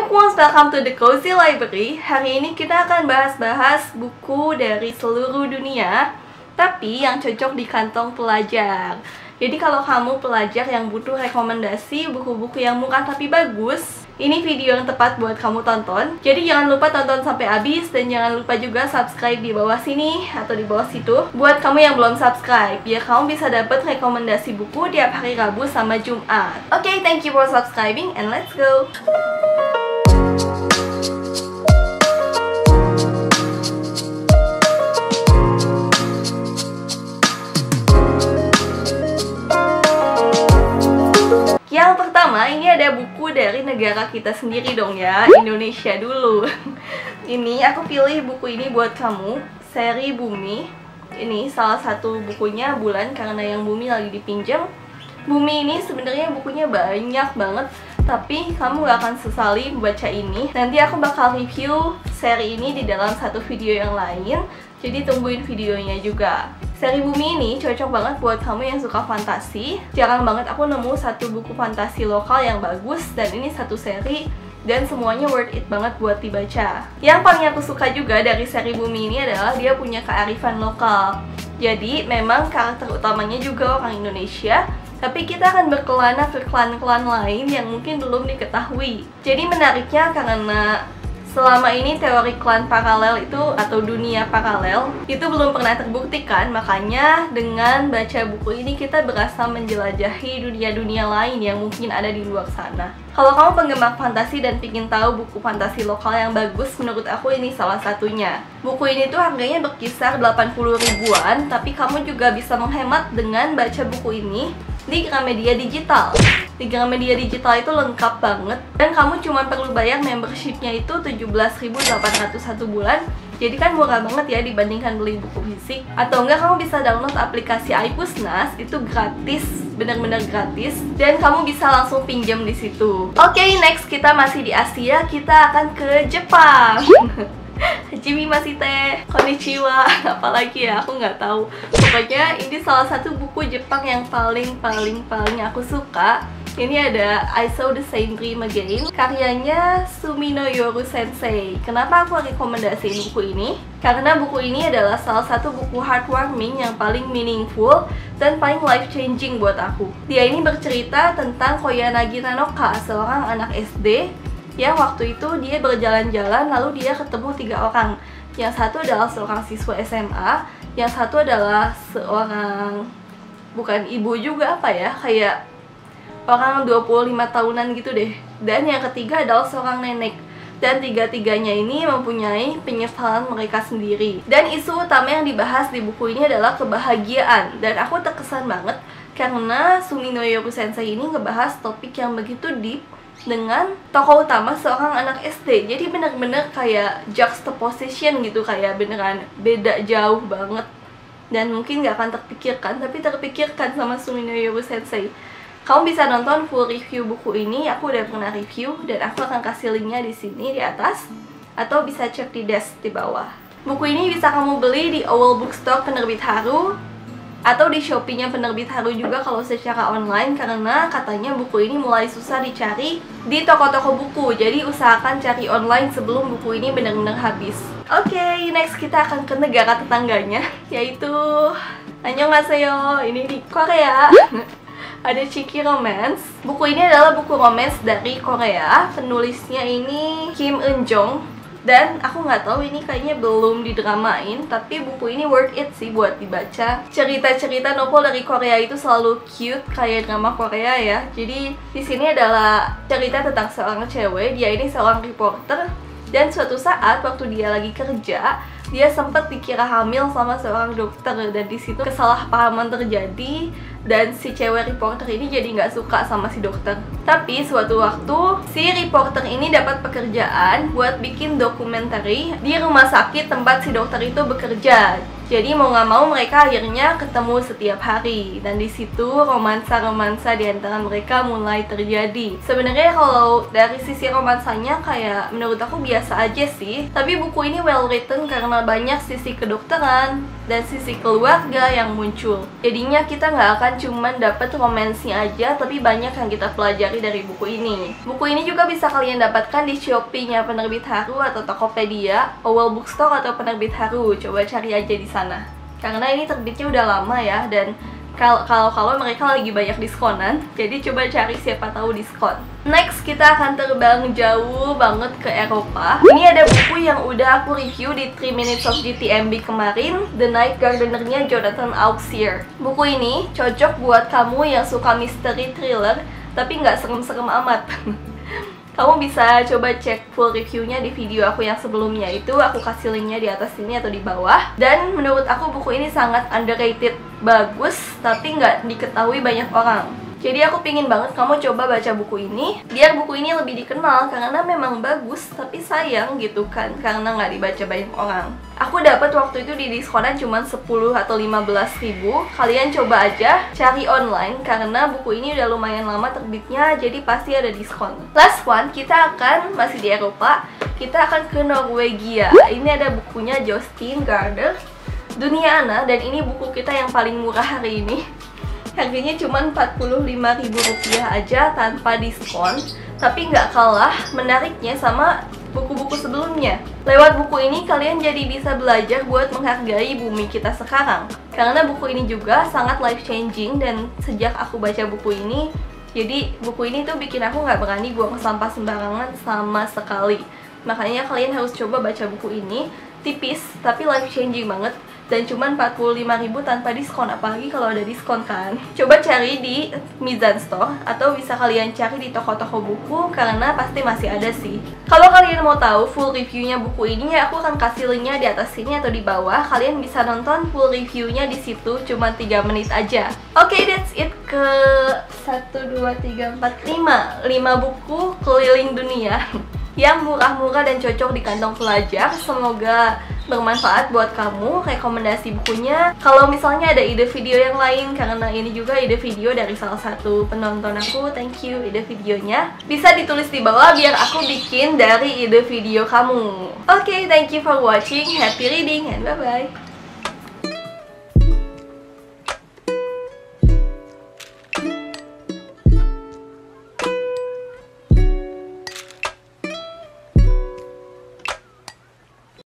Bookworms, welcome to the Cozy Library. Hari ini kita akan bahas-bahas buku dari seluruh dunia, tapi yang cocok di kantong pelajar. Jadi kalau kamu pelajar yang butuh rekomendasi buku-buku yang murah tapi bagus, ini video yang tepat buat kamu tonton. Jadi jangan lupa tonton sampai habis, dan jangan lupa juga subscribe di bawah sini atau di bawah situ buat kamu yang belum subscribe, biar kamu bisa dapat rekomendasi buku tiap hari Rabu sama Jumat. Oke, thank you for subscribing and let's go. Yang pertama, ini ada buku dari negara kita sendiri dong ya, Indonesia dulu. Ini aku pilih buku ini buat kamu, seri Bumi. Ini salah satu bukunya Bulan, karena yang Bumi lagi dipinjam. Bumi ini sebenarnya bukunya banyak banget, tapi kamu gak akan sesali baca ini. Nanti aku bakal review seri ini di dalam satu video yang lain, jadi tungguin videonya juga. Seri Bumi ini cocok banget buat kamu yang suka fantasi. Jarang banget aku nemu satu buku fantasi lokal yang bagus, dan ini satu seri dan semuanya worth it banget buat dibaca. Yang paling aku suka juga dari seri Bumi ini adalah dia punya kearifan lokal. Jadi memang karakter utamanya juga orang Indonesia, tapi kita akan berkelana ke klan-klan lain yang mungkin belum diketahui. Jadi menariknya karena selama ini teori klan paralel itu atau dunia paralel itu belum pernah terbuktikan, makanya dengan baca buku ini kita berasa menjelajahi dunia-dunia lain yang mungkin ada di luar sana. Kalau kamu penggemar fantasi dan ingin tahu buku fantasi lokal yang bagus, menurut aku ini salah satunya. Buku ini tuh harganya berkisar 80 ribuan, tapi kamu juga bisa menghemat dengan baca buku ini di Gramedia Digital. Di Gramedia Digital itu lengkap banget, dan kamu cuma perlu bayar membershipnya itu 17.800 satu bulan. Jadi kan murah banget ya dibandingkan beli buku fisik. Atau enggak, kamu bisa download aplikasi iPusnas, itu gratis, benar-benar gratis, dan kamu bisa langsung pinjam di situ. Oke, next kita masih di Asia, kita akan ke Jepang. Hajime Mashite, konnichiwa, apalagi ya, aku nggak tahu. Pokoknya ini salah satu buku Jepang yang paling aku suka. Ini ada I Saw the Same Dream Again, karyanya Suminoyoru Sensei. Kenapa aku rekomendasiin buku ini? Karena buku ini adalah salah satu buku heartwarming yang paling meaningful dan paling life changing buat aku. Dia ini bercerita tentang Koyanagi Nanoka, seorang anak SD yang waktu itu dia berjalan-jalan lalu dia ketemu 3 orang. Yang satu adalah seorang siswa SMA, yang satu adalah seorang, bukan ibu juga, apa ya, kayak orang 25 tahunan gitu deh. Dan yang ketiga adalah seorang nenek. Dan tiga-tiganya ini mempunyai penyesalan mereka sendiri. Dan isu utama yang dibahas di buku ini adalah kebahagiaan. Dan aku terkesan banget karena Suminoyoru Sensei ini ngebahas topik yang begitu deep dengan tokoh utama seorang anak SD. Jadi bener-bener kayak juxtaposition gitu, kayak beneran beda jauh banget. Dan mungkin gak akan terpikirkan, tapi terpikirkan sama Suminoyoru Sensei. Kamu bisa nonton full review buku ini, aku udah pernah review, dan aku akan kasih linknya di sini di atas, atau bisa cek di desk di bawah. Buku ini bisa kamu beli di Owl Bookstore penerbit Haru, atau di Shopee-nya penerbit Haru juga kalau secara online, karena katanya buku ini mulai susah dicari di toko-toko buku. Jadi usahakan cari online sebelum buku ini benar-benar habis. Oke, next kita akan ke negara tetangganya, yaitu Annyeonghaseyo. Ini di Korea. Ada Chiki Romance. Buku ini adalah buku romance dari Korea. Penulisnya ini Kim Eun Jong. Dan aku nggak tahu, ini kayaknya belum didramain, tapi buku ini worth it sih buat dibaca. Cerita-cerita novel dari Korea itu selalu cute kayak drama Korea ya. Jadi di sini adalah cerita tentang seorang cewek. Dia ini seorang reporter, dan suatu saat waktu dia lagi kerja, dia sempat dikira hamil sama seorang dokter, dan di situ kesalahpahaman terjadi. Dan si cewek reporter ini jadi nggak suka sama si dokter. Tapi suatu waktu si reporter ini dapat pekerjaan buat bikin dokumenter di rumah sakit tempat si dokter itu bekerja. Jadi mau nggak mau mereka akhirnya ketemu setiap hari, dan di situ romansa-romansa di antara mereka mulai terjadi. Sebenarnya kalau dari sisi romansanya kayak menurut aku biasa aja sih, tapi buku ini well written karena banyak sisi kedokteran, dan sisi keluarga yang muncul. Jadinya kita nggak akan cuman dapet romansnya aja, tapi banyak yang kita pelajari dari buku ini. Buku ini juga bisa kalian dapatkan di Shopee-nya Penerbit Haru atau Tokopedia, Owell Bookstore atau Penerbit Haru. Coba cari aja di sana. Karena ini terbitnya udah lama ya, dan kalau mereka lagi banyak diskonan, jadi coba cari siapa tahu diskon. Next, kita akan terbang jauh banget ke Eropa. Ini ada buku yang udah aku review di 3 Minutes of GTMB kemarin, The Night Gardener-nya Jonathan Auxier. Buku ini cocok buat kamu yang suka misteri thriller, tapi nggak serem-serem amat. Kamu bisa coba cek full reviewnya di video aku yang sebelumnya, itu aku kasih linknya di atas sini atau di bawah. Dan menurut aku buku ini sangat underrated, bagus tapi nggak diketahui banyak orang. Jadi aku pingin banget kamu coba baca buku ini, biar buku ini lebih dikenal, karena memang bagus, tapi sayang gitu kan, karena nggak dibaca banyak orang. Aku dapat waktu itu di diskonan cuma 10 atau 15 ribu. Kalian coba aja cari online, karena buku ini udah lumayan lama terbitnya, jadi pasti ada diskon. Last one, kita akan, masih di Eropa, kita akan ke Norwegia. Ini ada bukunya Jostein Gaarder, Dunia Ana, dan ini buku kita yang paling murah hari ini. Harganya cuma Rp45.000 aja tanpa diskon, tapi nggak kalah menariknya sama buku-buku sebelumnya. Lewat buku ini kalian jadi bisa belajar buat menghargai bumi kita sekarang. Karena buku ini juga sangat life changing, dan sejak aku baca buku ini, jadi buku ini tuh bikin aku nggak berani buang sampah sembarangan sama sekali. Makanya kalian harus coba baca buku ini, tipis tapi life changing banget. Dan cuma Rp45.000 tanpa diskon, apalagi kalau ada diskon kan. Coba cari di Mizan Store, atau bisa kalian cari di toko-toko buku, karena pasti masih ada sih. Kalau kalian mau tahu full reviewnya buku ini, aku akan kasih linknya di atas sini atau di bawah. Kalian bisa nonton full reviewnya di situ, cuma 3 menit aja. Oke, that's it. Ke 1, 2, 3, 4, 5 buku keliling dunia yang murah-murah dan cocok di kantong pelajar. Semoga bermanfaat buat kamu. Rekomendasi bukunya, kalau misalnya ada ide video yang lain, karena ini juga ide video dari salah satu penonton aku, thank you ide videonya, bisa ditulis di bawah biar aku bikin dari ide video kamu. Oke, thank you for watching, happy reading, and bye bye.